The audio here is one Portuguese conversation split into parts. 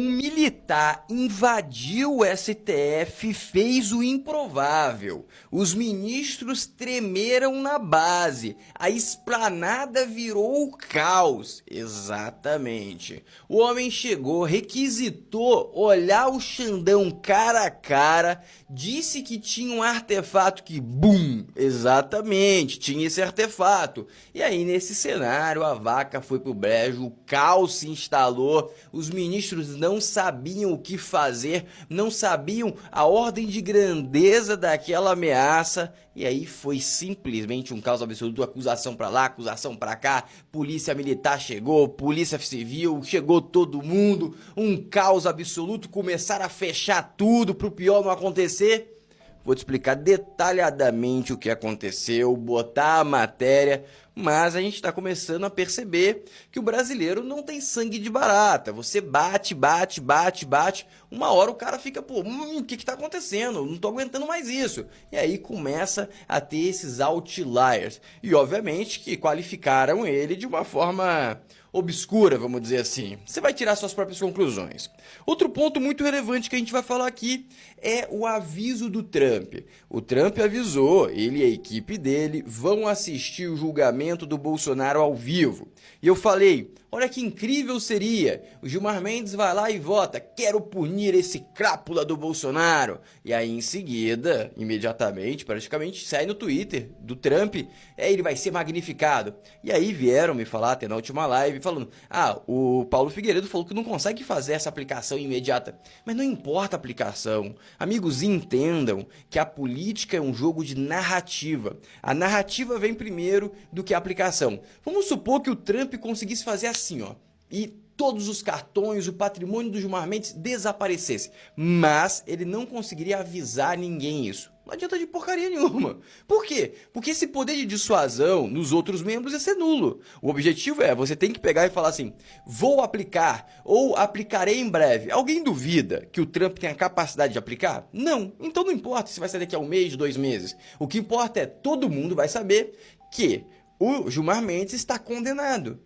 Um militar invadiu o STF e fez o improvável. Os ministros tremeram na base. A esplanada virou o caos. Exatamente. O homem chegou, requisitou olhar o Xandão cara a cara, disse que tinha um artefato que, bum, exatamente, tinha esse artefato. E aí, nesse cenário, a vaca foi pro brejo, o caos se instalou, os ministros não sabiam o que fazer, não sabiam a ordem de grandeza daquela ameaça, e aí foi simplesmente um caos absoluto, acusação pra lá, acusação pra cá, polícia militar chegou, polícia civil, chegou todo mundo, um caos absoluto, começaram a fechar tudo pro pior não acontecer. Vou te explicar detalhadamente o que aconteceu, botar a matéria, mas a gente está começando a perceber que o brasileiro não tem sangue de barata. Você bate, uma hora o cara fica, pô, o que está acontecendo? Não estou aguentando mais isso. E aí começa a ter esses outliers. E obviamente que qualificaram ele de uma forma obscura, vamos dizer assim. Você vai tirar suas próprias conclusões. Outro ponto muito relevante que a gente vai falar aqui é o aviso do Trump. O Trump avisou, ele e a equipe dele vão assistir o julgamento do Bolsonaro ao vivo. E eu falei, olha que incrível seria, o Gilmar Mendes vai lá e vota, quero punir esse crápula do Bolsonaro. E aí em seguida, imediatamente, praticamente, sai no Twitter do Trump, ele vai ser magnificado. E aí vieram me falar até na última live, falando, o Paulo Figueiredo falou que não consegue fazer essa aplicação imediata. Mas não importa a aplicação. Amigos, entendam que a política é um jogo de narrativa. A narrativa vem primeiro do que a aplicação. Vamos supor que o Trump conseguisse fazer assim, ó, e todos os cartões, o patrimônio do Gilmar Mendes desaparecesse. Mas ele não conseguiria avisar ninguém isso. Não adianta de porcaria nenhuma. Por quê? Porque esse poder de dissuasão nos outros membros ia ser nulo. O objetivo é, você tem que pegar e falar assim, vou aplicar ou aplicarei em breve. Alguém duvida que o Trump tem a capacidade de aplicar? Não. Então não importa se vai ser daqui a um mês, 2 meses. O que importa é todo mundo vai saber que o Gilmar Mendes está condenado.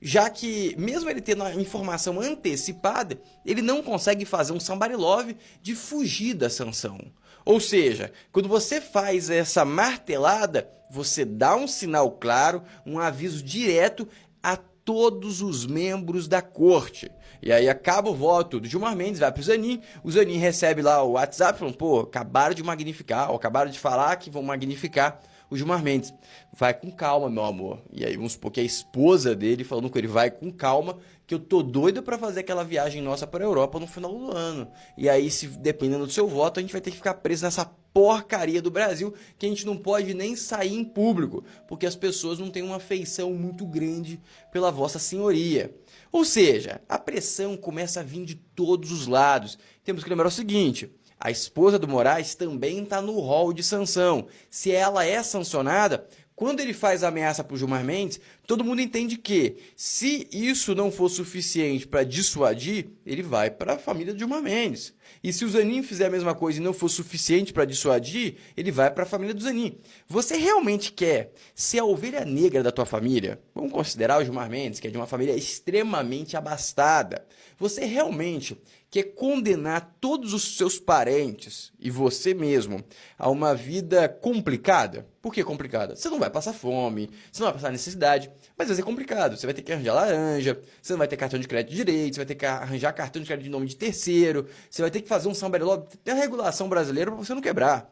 Já que, mesmo ele tendo a informação antecipada, ele não consegue fazer um somebody love de fugir da sanção. Ou seja, quando você faz essa martelada, você dá um sinal claro, um aviso direto a todos os membros da corte. E aí acaba o voto do Gilmar Mendes, vai pro Zanin, o Zanin recebe lá o WhatsApp, falando, pô, acabaram de magnificar, ou acabaram de falar que vão magnificar o Gilmar Mendes. Vai com calma, meu amor. E aí vamos supor que a esposa dele falando com ele, vai com calma, que eu tô doido pra fazer aquela viagem nossa pra Europa no final do ano. E aí, se dependendo do seu voto, a gente vai ter que ficar preso nessa porcaria do Brasil, que a gente não pode nem sair em público, porque as pessoas não têm uma afeição muito grande pela vossa senhoria. Ou seja, a pressão começa a vir de todos os lados. Temos que lembrar o seguinte, a esposa do Moraes também está no rol de sanção. Se ela é sancionada, quando ele faz a ameaça para o Gilmar Mendes, todo mundo entende que, se isso não for suficiente para dissuadir, ele vai para a família de Gilmar Mendes. E se o Zanin fizer a mesma coisa e não for suficiente para dissuadir, ele vai para a família do Zanin. Você realmente quer ser a ovelha negra da tua família? Vamos considerar o Gilmar Mendes, que é de uma família extremamente abastada. Você realmente quer condenar todos os seus parentes e você mesmo a uma vida complicada? Por que complicada? Você não vai passar fome, você não vai passar necessidade, mas vai ser complicado. Você vai ter que arranjar laranja, você não vai ter cartão de crédito direito, você vai ter que arranjar cartão de crédito de nome de terceiro, você vai ter que fazer um somebody love, tem a regulação brasileira para você não quebrar.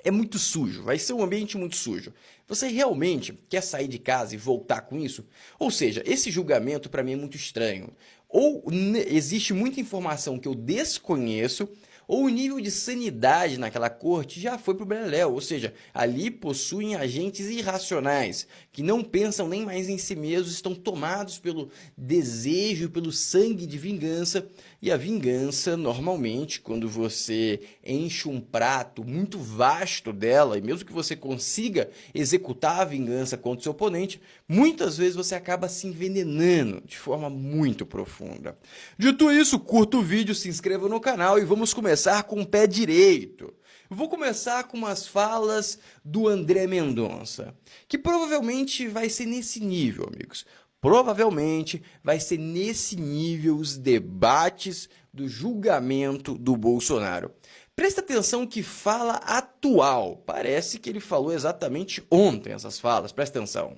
É muito sujo, vai ser um ambiente muito sujo. Você realmente quer sair de casa e voltar com isso? Ou seja, esse julgamento para mim é muito estranho. Ou existe muita informação que eu desconheço, ou o nível de sanidade naquela corte já foi pro beleléu, ou seja, ali possuem agentes irracionais, que não pensam nem mais em si mesmos, estão tomados pelo desejo, pelo sangue de vingança, e a vingança, normalmente, quando você enche um prato muito vasto dela, e mesmo que você consiga executar a vingança contra o seu oponente, muitas vezes você acaba se envenenando de forma muito profunda. Dito isso, curta o vídeo, se inscreva no canal e vamos começar com o pé direito. Vou começar com umas falas do André Mendonça, que provavelmente vai ser nesse nível, amigos. provavelmente vai ser nesse nível os debates do julgamento do Bolsonaro. Presta atenção que fala atual. Parece que ele falou exatamente ontem essas falas. Presta atenção.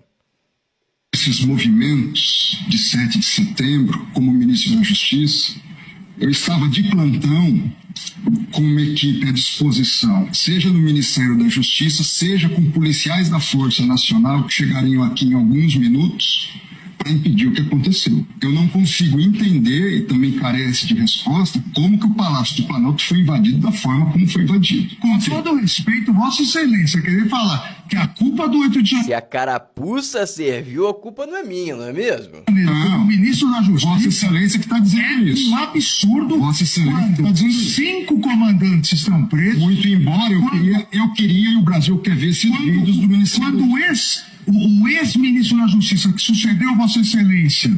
Esses movimentos de 7 de setembro, como ministro da Justiça, eu estava de plantão com uma equipe à disposição, seja no Ministério da Justiça, seja com policiais da Força Nacional que chegariam aqui em alguns minutos para impedir o que aconteceu. Eu não consigo entender, e também carece de resposta, como que o Palácio do Planalto foi invadido da forma como foi invadido. Com todo respeito, Vossa Excelência, querer falar que a culpa do 8 de janeiro... Se a carapuça serviu, a culpa não é minha, não é mesmo? Não, o ministro da Justiça... Vossa Excelência que está dizendo isso. Um absurdo. Vossa Excelência está dizendo isso. 5 comandantes estão presos. Muito embora eu queria e o Brasil quer ver esses vídeos do Ministério... Quando o ex-ministro da Justiça, que sucedeu Vossa Excelência,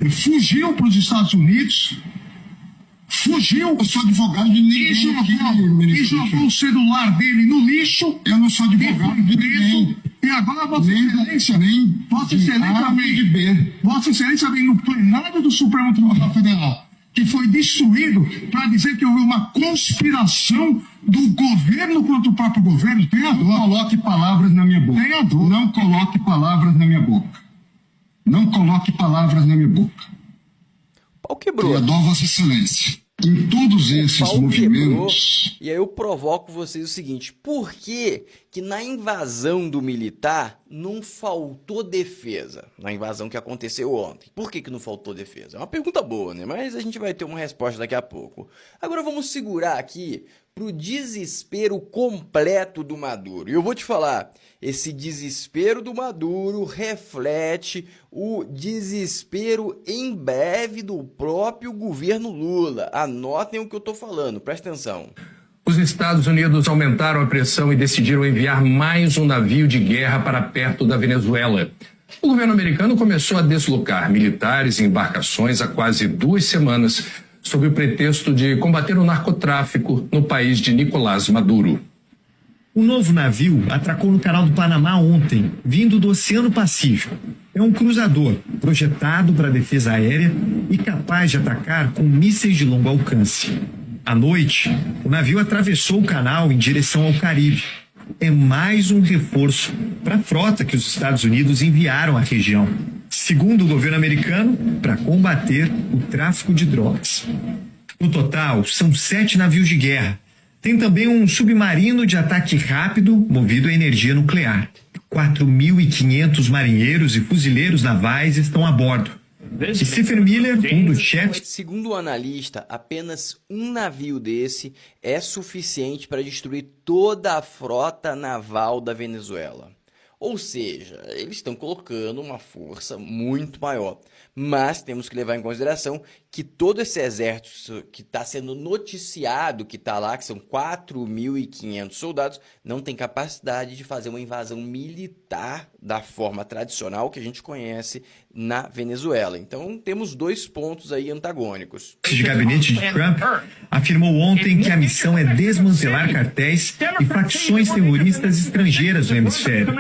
fugiu para os Estados Unidos, Eu sou advogado de ninguém e jogou o celular dele no lixo. Eu não sou advogado de ninguém. E agora Vossa Excelência Vossa Excelência vem no plenário do Supremo Tribunal Federal, que foi destruído, para dizer que houve uma conspiração do governo contra o próprio governo. Não coloque palavras na minha boca. Não coloque palavras na minha boca. Não coloque palavras na minha boca. O pau quebrou. Eu adoro Vossa Excelência. Em todos esses movimentos... E aí eu provoco vocês o seguinte: por que na invasão do militar não faltou defesa? Na invasão que aconteceu ontem. Por que não faltou defesa? É uma pergunta boa, né? Mas a gente vai ter uma resposta daqui a pouco. Agora vamos segurar aqui pro desespero completo do Maduro. E eu vou te falar, esse desespero do Maduro reflete o desespero em breve do próprio governo Lula. Anotem o que eu tô falando, presta atenção. Os Estados Unidos aumentaram a pressão e decidiram enviar mais um navio de guerra para perto da Venezuela. O governo americano começou a deslocar militares e embarcações há quase 2 semanas, sob o pretexto de combater o narcotráfico no país de Nicolás Maduro. O novo navio atracou no Canal do Panamá ontem, vindo do Oceano Pacífico. É um cruzador projetado para defesa aérea e capaz de atacar com mísseis de longo alcance. À noite, o navio atravessou o canal em direção ao Caribe. É mais um reforço para a frota que os Estados Unidos enviaram à região, segundo o governo americano, para combater o tráfico de drogas. No total, são 7 navios de guerra. Tem também um submarino de ataque rápido movido a energia nuclear. 4.500 marinheiros e fuzileiros navais estão a bordo. E Stephen Miller, um dos chefes... Segundo o analista, apenas um navio desse é suficiente para destruir toda a frota naval da Venezuela. Ou seja, eles estão colocando uma força muito maior. Mas temos que levar em consideração que todo esse exército que está sendo noticiado, que está lá, que são 4.500 soldados, não tem capacidade de fazer uma invasão militar da forma tradicional que a gente conhece na Venezuela. Então temos 2 pontos aí antagônicos. O gabinete de Trump afirmou ontem que a missão é desmantelar cartéis e facções terroristas estrangeiras no hemisfério.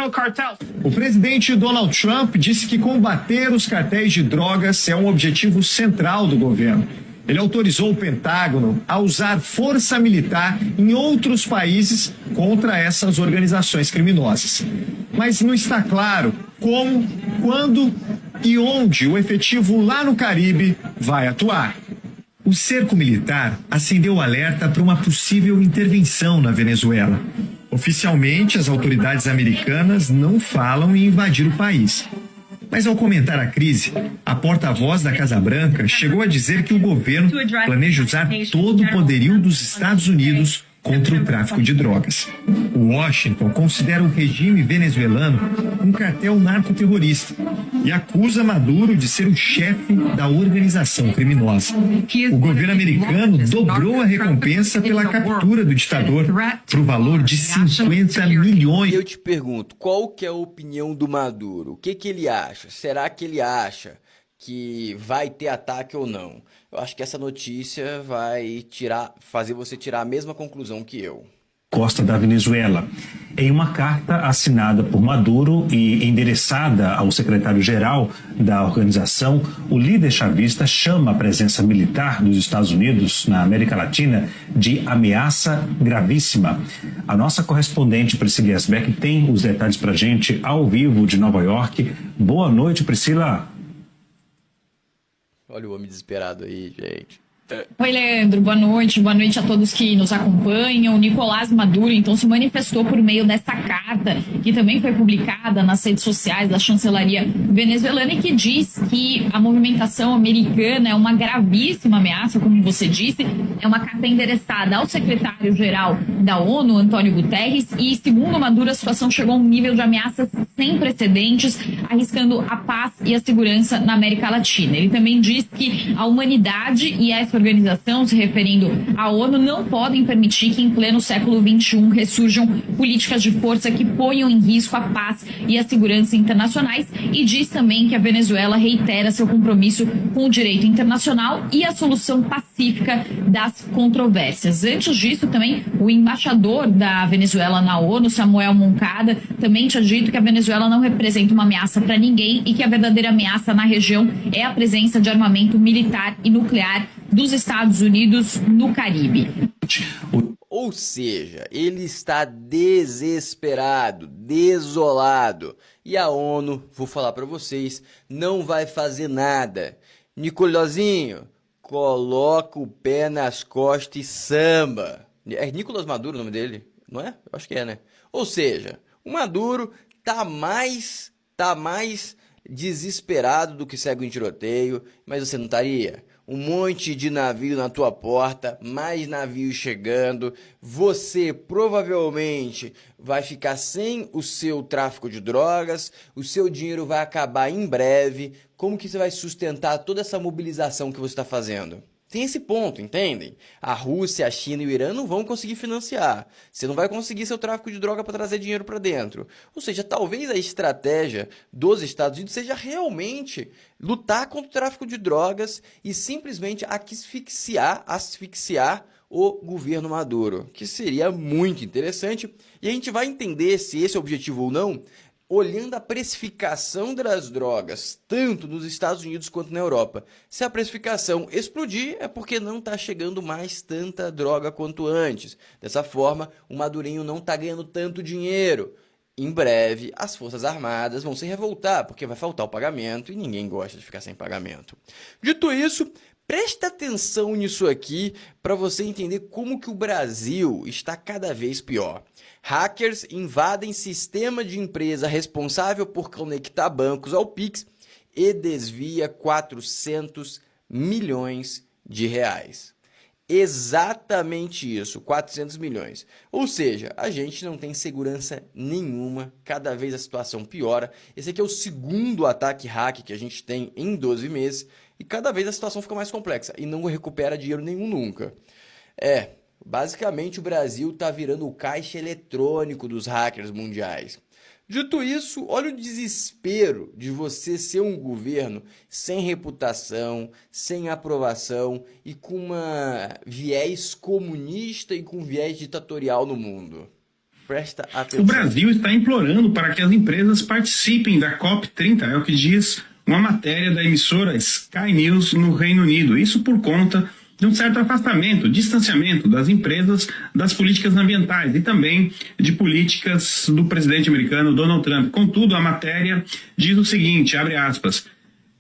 O presidente Donald Trump disse que combater os cartéis de drogas é um objetivo central do governo. Ele autorizou o Pentágono a usar força militar em outros países contra essas organizações criminosas. Mas não está claro como, quando e onde o efetivo lá no Caribe vai atuar. O cerco militar acendeu o alerta para uma possível intervenção na Venezuela. Oficialmente, as autoridades americanas não falam em invadir o país. Mas ao comentar a crise, a porta-voz da Casa Branca chegou a dizer que o governo planeja usar todo o poderio dos Estados Unidos contra o tráfico de drogas. Washington considera o regime venezuelano um cartel narcoterrorista e acusa Maduro de ser o chefe da organização criminosa. O governo americano dobrou a recompensa pela captura do ditador para o valor de 50 milhões. E eu te pergunto, qual que é a opinião do Maduro? O que ele acha? Será que ele acha que vai ter ataque ou não? Eu acho que essa notícia vai fazer você tirar a mesma conclusão que eu. costa da Venezuela. Em uma carta assinada por Maduro e endereçada ao secretário-geral da organização, o líder chavista chama a presença militar dos Estados Unidos na América Latina de ameaça gravíssima. A nossa correspondente Priscila Yasbeck tem os detalhes para a gente ao vivo de Nova York. Boa noite, Priscila. Olha o homem desesperado aí, gente. Oi, Leandro, boa noite a todos que nos acompanham. Nicolás Maduro, então, se manifestou por meio dessa carta, que também foi publicada nas redes sociais da chancelaria venezuelana, e que diz que a movimentação americana é uma gravíssima ameaça, como você disse. É uma carta endereçada ao secretário-geral da ONU, Antônio Guterres, e, segundo Maduro, a situação chegou a um nível de ameaças sem precedentes, arriscando a paz e a segurança na América Latina. Ele também diz que a humanidade e essa organização, se referindo à ONU, não podem permitir que em pleno século XXI ressurjam políticas de força que ponham em risco a paz e a segurança internacionais, e diz também que a Venezuela reitera seu compromisso com o direito internacional e a solução pacífica das controvérsias. Antes disso, também, o embaixador da Venezuela na ONU, Samuel Moncada, também tinha dito que a Venezuela não representa uma ameaça para ninguém e que a verdadeira ameaça na região é a presença de armamento militar e nuclear dos Estados Unidos no Caribe. Ou seja, ele está desesperado, desolado. E a ONU, vou falar para vocês, não vai fazer nada. Nicolazinho, coloca o pé nas costas e samba. É Nicolás Maduro o nome dele? Não é? Eu acho que é, né? Ou seja, o Maduro tá mais desesperado do que cego em tiroteio, mas você não estaria? Um monte de navio na tua porta, mais navios chegando, você provavelmente vai ficar sem o seu tráfico de drogas, o seu dinheiro vai acabar em breve. Como que você vai sustentar toda essa mobilização que você está fazendo? Tem esse ponto, entendem? A Rússia, a China e o Irã não vão conseguir financiar. Você não vai conseguir seu tráfico de droga para trazer dinheiro para dentro. Ou seja, talvez a estratégia dos Estados Unidos seja realmente lutar contra o tráfico de drogas e simplesmente asfixiar o governo Maduro, que seria muito interessante. E a gente vai entender se esse é o objetivo ou não, olhando a precificação das drogas, tanto nos Estados Unidos quanto na Europa. Se a precificação explodir, é porque não está chegando mais tanta droga quanto antes. Dessa forma, o Madurinho não está ganhando tanto dinheiro. Em breve, as Forças Armadas vão se revoltar, porque vai faltar o pagamento e ninguém gosta de ficar sem pagamento. Dito isso, presta atenção nisso aqui para você entender como que o Brasil está cada vez pior. Hackers invadem sistema de empresa responsável por conectar bancos ao Pix e desvia 400 milhões de reais. Exatamente isso, 400 milhões. Ou seja, a gente não tem segurança nenhuma, cada vez a situação piora. Esse aqui é o segundo ataque hack que a gente tem em 12 meses e cada vez a situação fica mais complexa e não recupera dinheiro nenhum nunca. Basicamente o Brasil está virando o caixa eletrônico dos hackers mundiais. Dito isso, olha o desespero de você ser um governo sem reputação, sem aprovação e com uma viés comunista e com viés ditatorial no mundo. Presta atenção. O Brasil está implorando para que as empresas participem da COP30, é o que diz uma matéria da emissora Sky News no Reino Unido. Isso por conta de um certo afastamento, distanciamento das empresas das políticas ambientais e também de políticas do presidente americano Donald Trump. Contudo, a matéria diz o seguinte, abre aspas,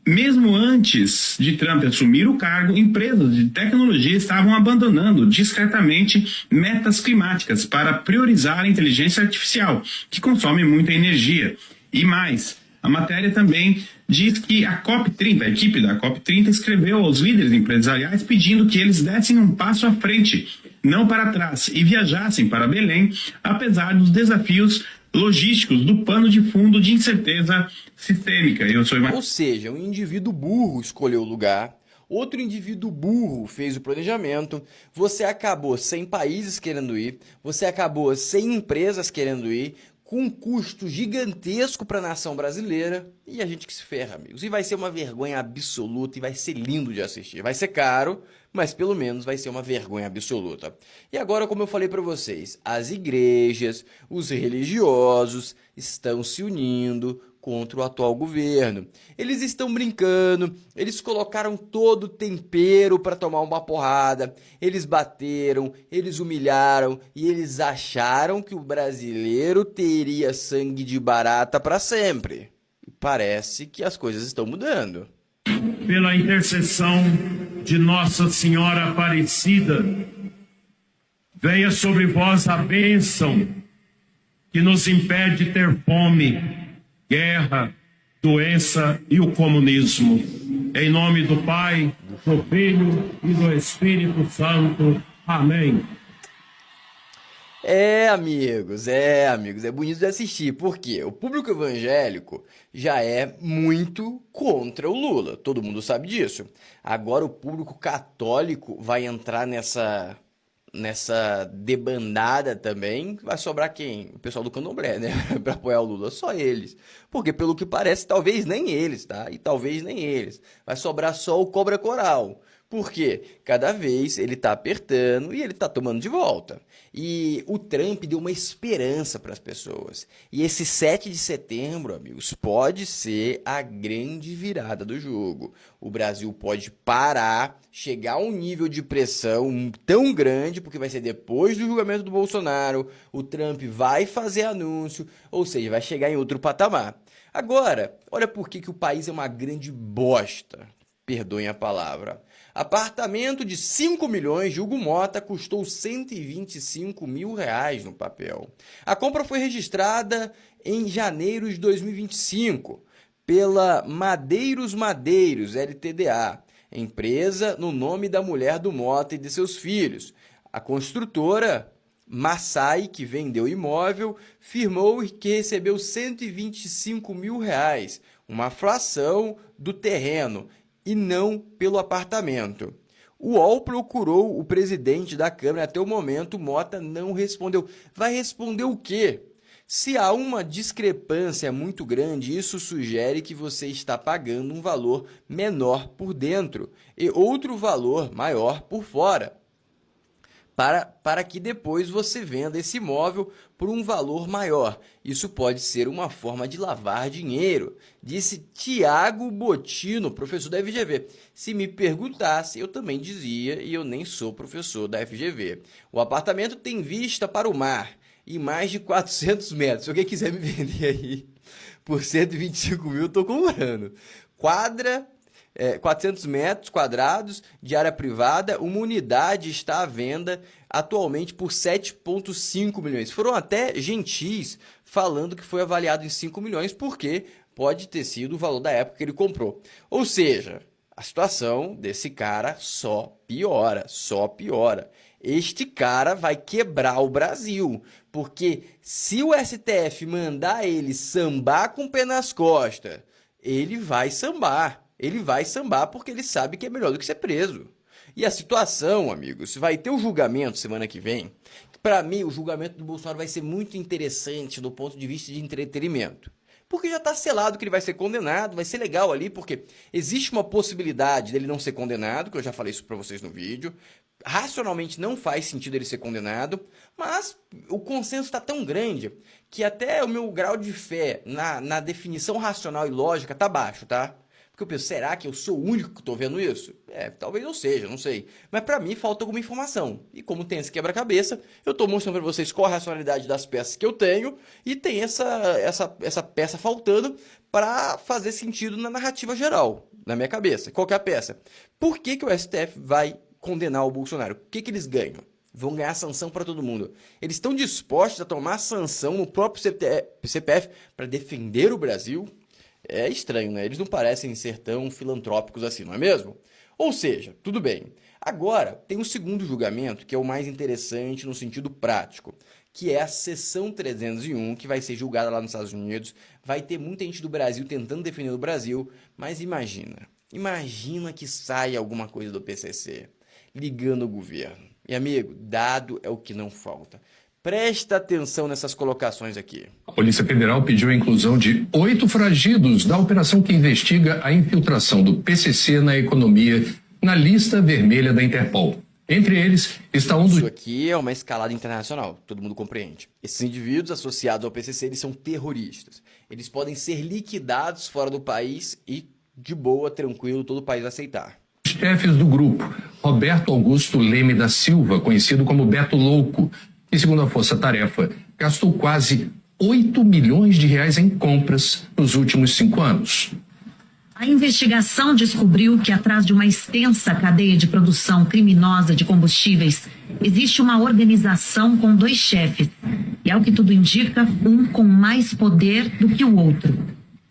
mesmo antes de Trump assumir o cargo, empresas de tecnologia estavam abandonando discretamente metas climáticas para priorizar a inteligência artificial, que consome muita energia. E mais, a matéria também diz que a COP30, a equipe da COP30 escreveu aos líderes empresariais pedindo que eles dessem um passo à frente, não para trás, e viajassem para Belém, apesar dos desafios logísticos do pano de fundo de incerteza sistêmica. Ou seja, um indivíduo burro escolheu o lugar, outro indivíduo burro fez o planejamento, você acabou sem países querendo ir, você acabou sem empresas querendo ir, com um custo gigantesco para a nação brasileira, e a gente que se ferra, amigos. E vai ser uma vergonha absoluta e vai ser lindo de assistir. Vai ser caro, mas pelo menos vai ser uma vergonha absoluta. E agora, como eu falei para vocês, as igrejas, os religiosos estão se unindo contra o atual governo. Eles estão brincando, eles colocaram todo o tempero para tomar uma porrada, eles bateram, eles humilharam e eles acharam que o brasileiro teria sangue de barata para sempre. E parece que as coisas estão mudando. Pela intercessão de Nossa Senhora Aparecida, venha sobre vós a bênção que nos impede de ter fome, guerra, doença e o comunismo. Em nome do Pai, do Filho e do Espírito Santo. Amém. Amigos, é bonito de assistir, porque o público evangélico já é muito contra o Lula, todo mundo sabe disso. Agora o público católico vai entrar nessa debandada também. Vai sobrar quem? O pessoal do Candomblé, né? Pra apoiar o Lula, só eles. Porque pelo que parece, talvez nem eles, tá? E talvez nem eles. Vai sobrar só o Cobra Coral. Por quê? Cada vez ele tá apertando e ele tá tomando de volta. E o Trump deu uma esperança para as pessoas. E esse 7 de setembro, amigos, pode ser a grande virada do jogo. O Brasil pode parar, chegar a um nível de pressão tão grande, porque vai ser depois do julgamento do Bolsonaro, o Trump vai fazer anúncio, ou seja, vai chegar em outro patamar. Agora, olha por que o país é uma grande bosta. Perdoem a palavra. Apartamento de 5 milhões de Hugo Mota custou 125 mil reais no papel. A compra foi registrada em janeiro de 2025 pela Madeiros LTDA, empresa no nome da mulher do Mota e de seus filhos. A construtora Massai, que vendeu o imóvel, firmou que recebeu 125 mil reais, uma fração do terreno, e não pelo apartamento. O UOL procurou o presidente da Câmara, até o momento Mota não respondeu. Vai responder o quê? Se há uma discrepância muito grande, isso sugere que você está pagando um valor menor por dentro e outro valor maior por fora, para que depois você venda esse imóvel por um valor maior. Isso pode ser uma forma de lavar dinheiro, disse Tiago Botino, professor da FGV. Se me perguntasse, eu também dizia, e eu nem sou professor da FGV. O apartamento tem vista para o mar e mais de 400 metros. Se alguém quiser me vender aí por 125 mil, eu estou comprando. 400 metros quadrados de área privada, uma unidade está à venda atualmente por 7,5 milhões. Foram até gentis falando que foi avaliado em 5 milhões, porque pode ter sido o valor da época que ele comprou. Ou seja, a situação desse cara só piora, só piora. Este cara vai quebrar o Brasil, porque se o STF mandar ele sambar com o pé nas costas, ele vai sambar. Ele vai sambar porque ele sabe que é melhor do que ser preso. E a situação, amigos, vai ter o julgamento semana que vem. Para mim, o julgamento do Bolsonaro vai ser muito interessante do ponto de vista de entretenimento. Porque já está selado que ele vai ser condenado, vai ser legal ali, porque existe uma possibilidade dele não ser condenado, que eu já falei isso para vocês no vídeo. Racionalmente não faz sentido ele ser condenado, mas o consenso está tão grande que até o meu grau de fé na definição racional e lógica tá baixo, tá? Porque eu penso, será que eu sou o único que estou vendo isso? Talvez eu seja, não sei. Mas para mim falta alguma informação. E como tem esse quebra-cabeça, eu estou mostrando para vocês qual a racionalidade das peças que eu tenho e tem essa peça faltando para fazer sentido na narrativa geral, na minha cabeça. Qual que é a peça? Por que o STF vai condenar o Bolsonaro? O que eles ganham? Vão ganhar sanção para todo mundo. Eles estão dispostos a tomar sanção no próprio CPF para defender o Brasil? É estranho, né? Eles não parecem ser tão filantrópicos assim, não é mesmo? Ou seja, tudo bem. Agora, tem o segundo julgamento, que é o mais interessante no sentido prático, que é a Seção 301, que vai ser julgada lá nos Estados Unidos. Vai ter muita gente do Brasil tentando defender o Brasil, mas imagina que saia alguma coisa do PCC, ligando o governo. E, amigo, dado é o que não falta. Presta atenção nessas colocações aqui. A Polícia Federal pediu a inclusão de 8 foragidos da operação que investiga a infiltração do PCC na economia na lista vermelha da Interpol. Entre eles está um dos... Isso aqui é uma escalada internacional, todo mundo compreende. Esses indivíduos associados ao PCC, eles são terroristas. Eles podem ser liquidados fora do país e, de boa, tranquilo, todo o país vai aceitar. Chefes do grupo, Roberto Augusto Leme da Silva, conhecido como Beto Louco, que, segundo a Força Tarefa, gastou quase 8 milhões de reais em compras nos últimos 5 anos. A investigação descobriu que atrás de uma extensa cadeia de produção criminosa de combustíveis, existe uma organização com 2 chefes. E, ao que tudo indica, um com mais poder do que o outro.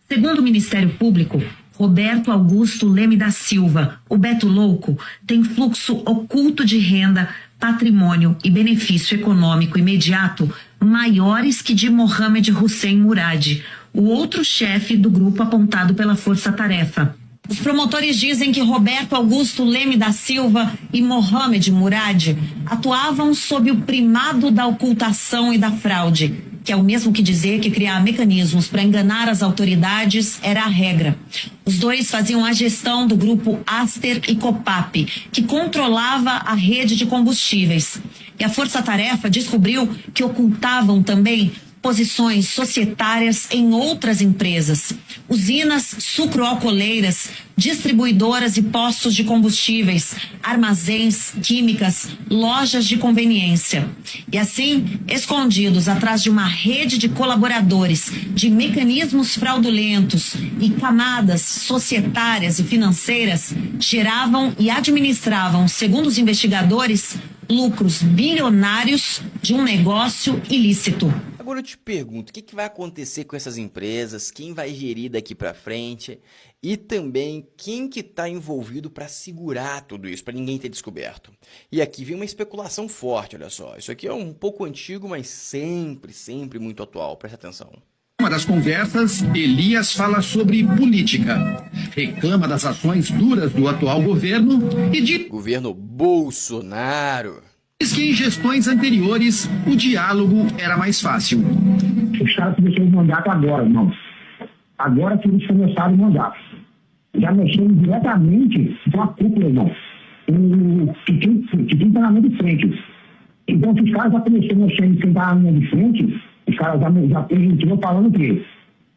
Segundo o Ministério Público, Roberto Augusto Leme da Silva, o Beto Louco, tem fluxo oculto de renda, patrimônio e benefício econômico imediato maiores que de Mohamed Hussein Murad, o outro chefe do grupo apontado pela Força Tarefa. Os promotores dizem que Roberto Augusto Leme da Silva e Mohamed Murad atuavam sob o primado da ocultação e da fraude, que é o mesmo que dizer que criar mecanismos para enganar as autoridades era a regra. Os 2 faziam a gestão do grupo Aster e Copap, que controlava a rede de combustíveis. E a Força Tarefa descobriu que ocultavam também posições societárias em outras empresas, usinas sucroalcooleiras, distribuidoras e postos de combustíveis, armazéns, químicas, lojas de conveniência. E assim, escondidos atrás de uma rede de colaboradores, de mecanismos fraudulentos e camadas societárias e financeiras, geravam e administravam, segundo os investigadores, lucros bilionários de um negócio ilícito. Agora eu te pergunto, o que vai acontecer com essas empresas, quem vai gerir daqui para frente e também quem que está envolvido para segurar tudo isso, para ninguém ter descoberto. E aqui vem uma especulação forte, olha só, isso aqui é um pouco antigo, mas sempre muito atual, presta atenção. Uma das conversas, Elias fala sobre política, reclama das ações duras do atual governo e diz Governo Bolsonaro. que em gestões anteriores o diálogo era mais fácil. Os caras começaram o mandato agora, irmão. Agora que eles começaram o mandato. Já mexendo diretamente com a cúpula, irmão. Que quem está na linha de frente. Então, se os caras já começaram mexendo quem está na linha de frente, os caras já permitiram falando que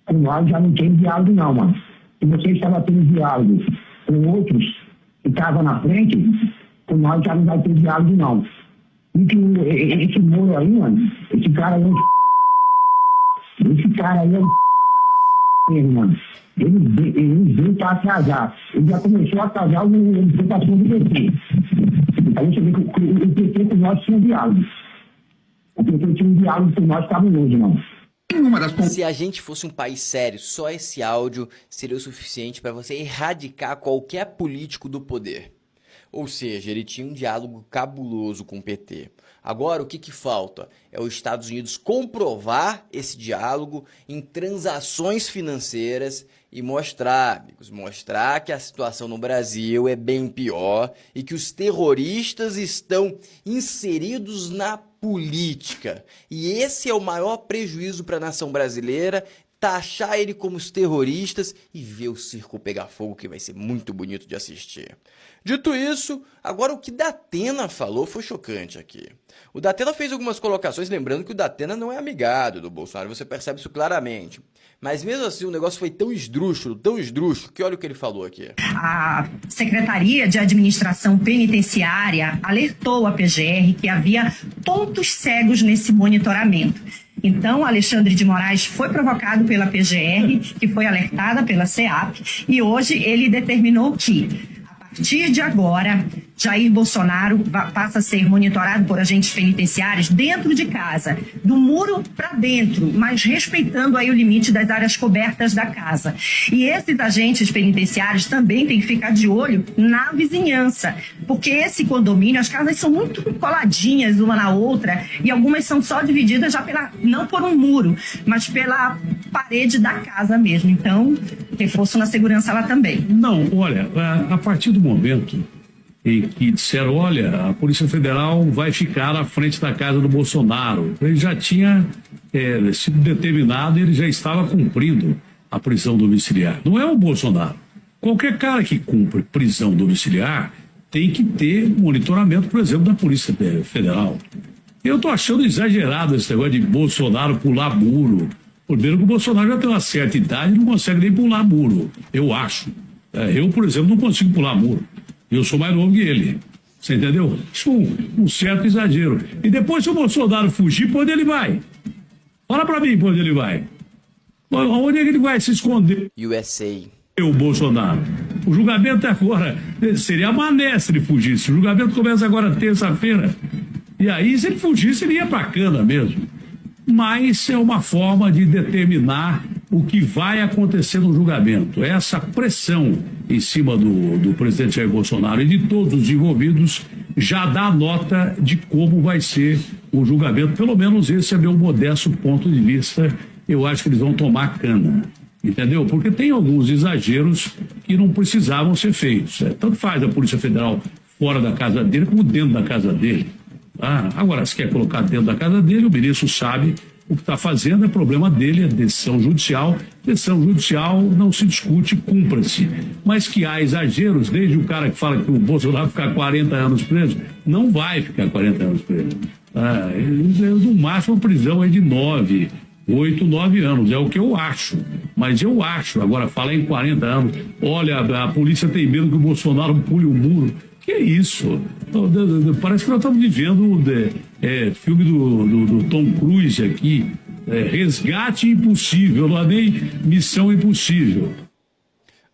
com nós já não tem diálogo não, mano. Se você estava tendo diálogo com outros que estavam na frente, com nós já não vai ter diálogo não. E que esse Moro aí, mano, esse cara aí é um mano. Ele veio para atrasar. Ele já começou a atrasar a implementação do PT. Aí você vê que o PT com nós tinha diálogo. O PT tinha um diálogo com nós, estava hoje, mano. Se a gente fosse um país sério, só esse áudio seria o suficiente para você erradicar qualquer político do poder. Ou seja, ele tinha um diálogo cabuloso com o PT. Agora, o que falta? É os Estados Unidos comprovar esse diálogo em transações financeiras e mostrar, amigos, mostrar que a situação no Brasil é bem pior e que os terroristas estão inseridos na política. E esse é o maior prejuízo para a nação brasileira, taxar ele como os terroristas e ver o circo pegar fogo, que vai ser muito bonito de assistir. Dito isso, agora o que Datena falou foi chocante aqui. O Datena fez algumas colocações, lembrando que o Datena não é amigado do Bolsonaro, você percebe isso claramente. Mas mesmo assim o negócio foi tão esdrúxulo, que olha o que ele falou aqui. A Secretaria de Administração Penitenciária alertou a PGR que havia pontos cegos nesse monitoramento. Então, Alexandre de Moraes foi provocado pela PGR, que foi alertada pela SEAP, e hoje ele determinou que, a partir de agora, Jair Bolsonaro passa a ser monitorado por agentes penitenciários dentro de casa, do muro para dentro, mas respeitando aí o limite das áreas cobertas da casa. E esses agentes penitenciários também têm que ficar de olho na vizinhança, porque esse condomínio, as casas são muito coladinhas uma na outra e algumas são só divididas já não por um muro, mas pela parede da casa mesmo. Então, reforço na segurança lá também. Não, olha, a partir do momento em que disseram, olha, a Polícia Federal vai ficar à frente da casa do Bolsonaro. Ele já tinha sido determinado e ele já estava cumprindo a prisão domiciliar. Não é o Bolsonaro. Qualquer cara que cumpre prisão domiciliar tem que ter monitoramento, por exemplo, da Polícia Federal. Eu estou achando exagerado esse negócio de Bolsonaro pular muro. Primeiro que o Bolsonaro já tem uma certa idade e não consegue nem pular muro, eu acho. Eu, por exemplo, não consigo pular muro. Eu sou mais novo que ele. Você entendeu? Isso é um certo exagero. E depois, se o Bolsonaro fugir, para onde ele vai? Fala para mim para onde ele vai. Onde é que ele vai se esconder? USA. O Bolsonaro. O julgamento agora seria mané se ele fugisse. O julgamento começa agora terça-feira. E aí, se ele fugisse, ele ia para a cana mesmo. Mas é uma forma de determinar o que vai acontecer no julgamento. Essa pressão em cima do presidente Jair Bolsonaro e de todos os envolvidos já dá nota de como vai ser o julgamento. Pelo menos esse é meu modesto ponto de vista. Eu acho que eles vão tomar cana. Entendeu? Porque tem alguns exageros que não precisavam ser feitos. Tanto faz a Polícia Federal fora da casa dele como dentro da casa dele. Agora, se quer colocar dentro da casa dele, o ministro sabe o que está fazendo, é problema dele, é decisão judicial. Decisão judicial não se discute, cumpra-se. Mas que há exageros, desde o cara que fala que o Bolsonaro vai ficar 40 anos preso, não vai ficar 40 anos preso. No máximo a prisão é de 8, 9 anos, é o que eu acho. Mas eu acho, agora falar em 40 anos, olha, a polícia tem medo que o Bolsonaro pule o muro. Que é isso? Parece que nós estamos vivendo filme do Tom Cruise aqui, Resgate Impossível, não é nem Missão Impossível.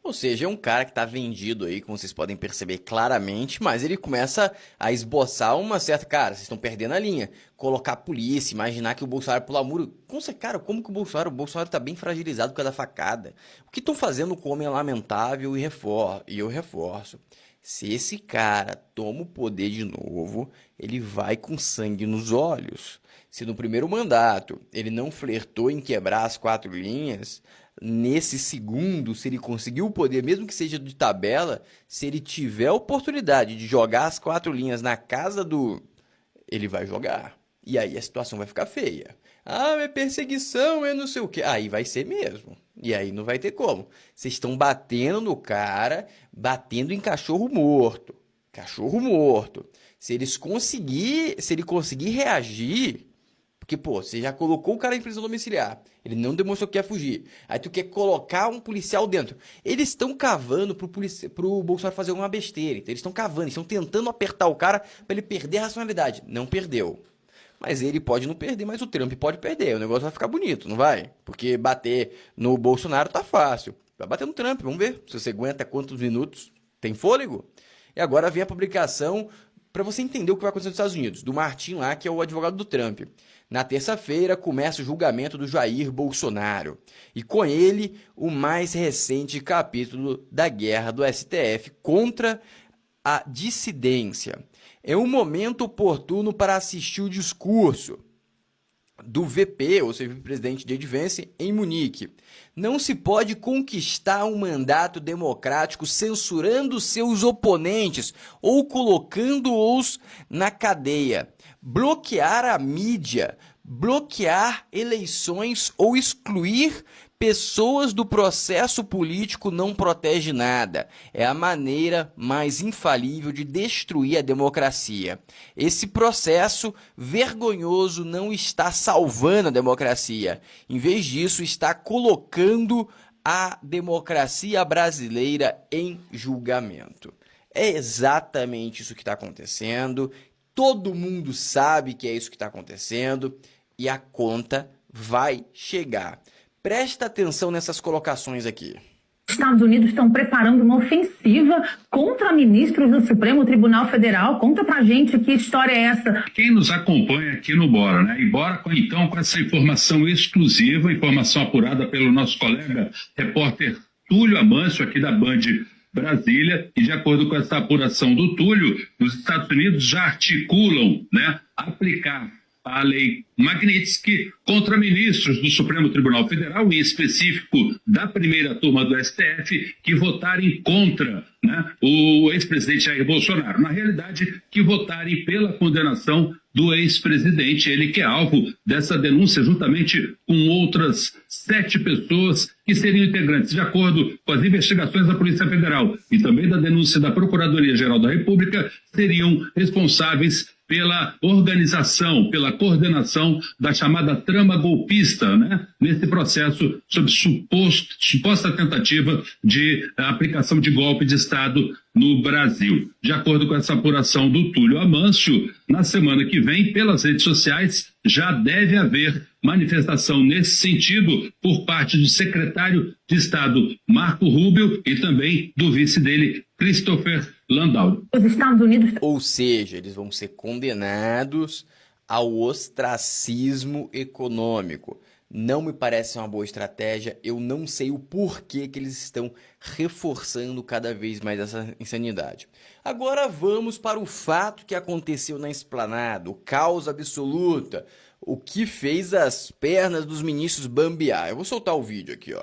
Ou seja, é um cara que tá vendido aí, como vocês podem perceber claramente, mas ele começa a esboçar uma certa... Cara, vocês estão perdendo a linha. Colocar a polícia, imaginar que o Bolsonaro pula muro... Cara, como que o Bolsonaro tá bem fragilizado por causa da facada? O que estão fazendo com o homem é lamentável e eu reforço. Se esse cara toma o poder de novo, ele vai com sangue nos olhos. Se no primeiro mandato ele não flertou em quebrar as 4 linhas... Nesse segundo, se ele conseguir o poder, mesmo que seja de tabela, se ele tiver a oportunidade de jogar as 4 linhas na casa do... Ele vai jogar. E aí a situação vai ficar feia. É perseguição, é não sei o quê. Aí vai ser mesmo. E aí não vai ter como. Vocês estão batendo no cara, batendo em cachorro morto. Cachorro morto. Se ele conseguir reagir... Porque, você já colocou o cara em prisão domiciliar. Ele não demonstrou que quer fugir. Aí tu quer colocar um policial dentro. Eles estão cavando pro Bolsonaro fazer alguma besteira. Então, eles estão cavando, eles estão tentando apertar o cara para ele perder a racionalidade. Não perdeu. Mas ele pode não perder, mas o Trump pode perder. O negócio vai ficar bonito, não vai? Porque bater no Bolsonaro tá fácil. Vai bater no Trump, vamos ver se você aguenta quantos minutos. Tem fôlego? E agora vem a publicação, para você entender o que vai acontecer nos Estados Unidos, do Martin lá, que é o advogado do Trump. Na terça-feira, começa o julgamento do Jair Bolsonaro. E com ele, o mais recente capítulo da guerra do STF contra a dissidência. É um momento oportuno para assistir o discurso do VP, ou seja, o presidente J.D. Vance, em Munique. Não se pode conquistar um mandato democrático censurando seus oponentes ou colocando-os na cadeia. Bloquear a mídia, bloquear eleições ou excluir pessoas do processo político não protege nada. É a maneira mais infalível de destruir a democracia. Esse processo vergonhoso não está salvando a democracia. Em vez disso, está colocando a democracia brasileira em julgamento. É exatamente isso que está acontecendo. Todo mundo sabe que é isso que está acontecendo e a conta vai chegar. Presta atenção nessas colocações aqui. Os Estados Unidos estão preparando uma ofensiva contra ministros do Supremo Tribunal Federal. Conta pra gente que história é essa. Quem nos acompanha aqui no Bora, né? E bora então com essa informação exclusiva, informação apurada pelo nosso colega repórter Túlio Amâncio, aqui da Band Brasília, e de acordo com essa apuração do Túlio, os Estados Unidos já articulam, né, aplicar a lei Magnitsky contra ministros do Supremo Tribunal Federal, em específico da primeira turma do STF, que votarem contra, né, o ex-presidente Jair Bolsonaro. Na realidade, que votarem pela condenação do ex-presidente, ele que é alvo dessa denúncia, juntamente com outras 7 pessoas que seriam integrantes, de acordo com as investigações da Polícia Federal e também da denúncia da Procuradoria-Geral da República, seriam responsáveis pela organização, pela coordenação da chamada trama golpista, né, nesse processo sob suposta tentativa de aplicação de golpe de Estado no Brasil. De acordo com essa apuração do Túlio Amâncio, na semana que vem, pelas redes sociais, já deve haver manifestação nesse sentido por parte do secretário de Estado Marco Rubio e também do vice dele, Christopher Landau. Os Estados Unidos... Ou seja, eles vão ser condenados ao ostracismo econômico. Não me parece uma boa estratégia, eu não sei o porquê que eles estão reforçando cada vez mais essa insanidade. Agora vamos para o fato que aconteceu na Esplanada, o caos absoluta, o que fez as pernas dos ministros bambear. Eu vou soltar o vídeo aqui, ó.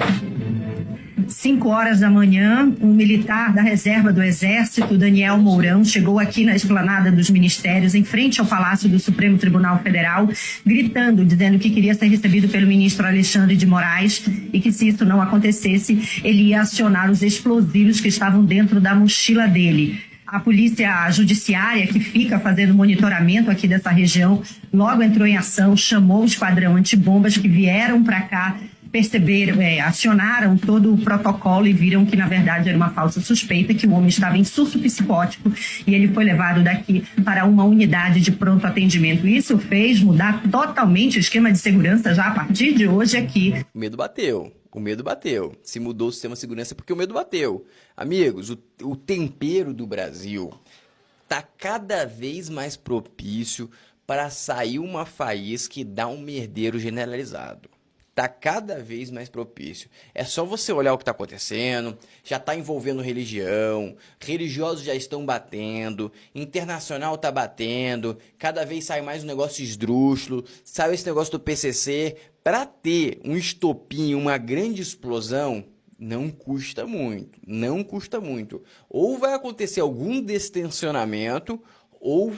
5 horas da manhã, um militar da reserva do Exército, Daniel Mourão, chegou aqui na esplanada dos ministérios, em frente ao Palácio do Supremo Tribunal Federal, gritando, dizendo que queria ser recebido pelo ministro Alexandre de Moraes e que, se isso não acontecesse, ele ia acionar os explosivos que estavam dentro da mochila dele. A polícia judiciária, que fica fazendo monitoramento aqui dessa região, logo entrou em ação, chamou o esquadrão antibombas que vieram para cá, perceberam, acionaram todo o protocolo e viram que, na verdade, era uma falsa suspeita, que o homem estava em surto psicótico e ele foi levado daqui para uma unidade de pronto atendimento. Isso fez mudar totalmente o esquema de segurança já a partir de hoje aqui. O medo bateu. O medo bateu. Se mudou o sistema de segurança é porque o medo bateu. Amigos, o tempero do Brasil tá cada vez mais propício para sair uma faísca e dar um merdeiro generalizado. Tá cada vez mais propício. É só você olhar o que está acontecendo, já está envolvendo religião, religiosos já estão batendo, internacional tá batendo, cada vez sai mais um negócio esdrúxulo, saiu esse negócio do PCC. Para ter um estopim, uma grande explosão, não custa muito, não custa muito. Ou vai acontecer algum destensionamento, ou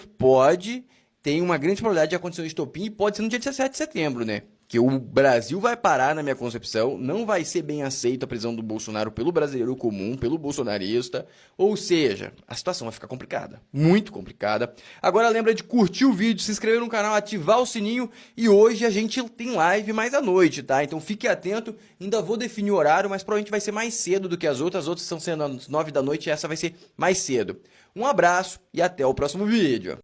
tem uma grande probabilidade de acontecer um estopim, e pode ser no dia 17 de setembro, né? Que o Brasil vai parar, na minha concepção, não vai ser bem aceita a prisão do Bolsonaro pelo brasileiro comum, pelo bolsonarista, ou seja, a situação vai ficar complicada, muito complicada. Agora lembra de curtir o vídeo, se inscrever no canal, ativar o sininho, e hoje a gente tem live mais à noite, tá? Então fique atento, ainda vou definir o horário, mas provavelmente vai ser mais cedo do que as outras estão sendo às 9 da noite e essa vai ser mais cedo. Um abraço e até o próximo vídeo.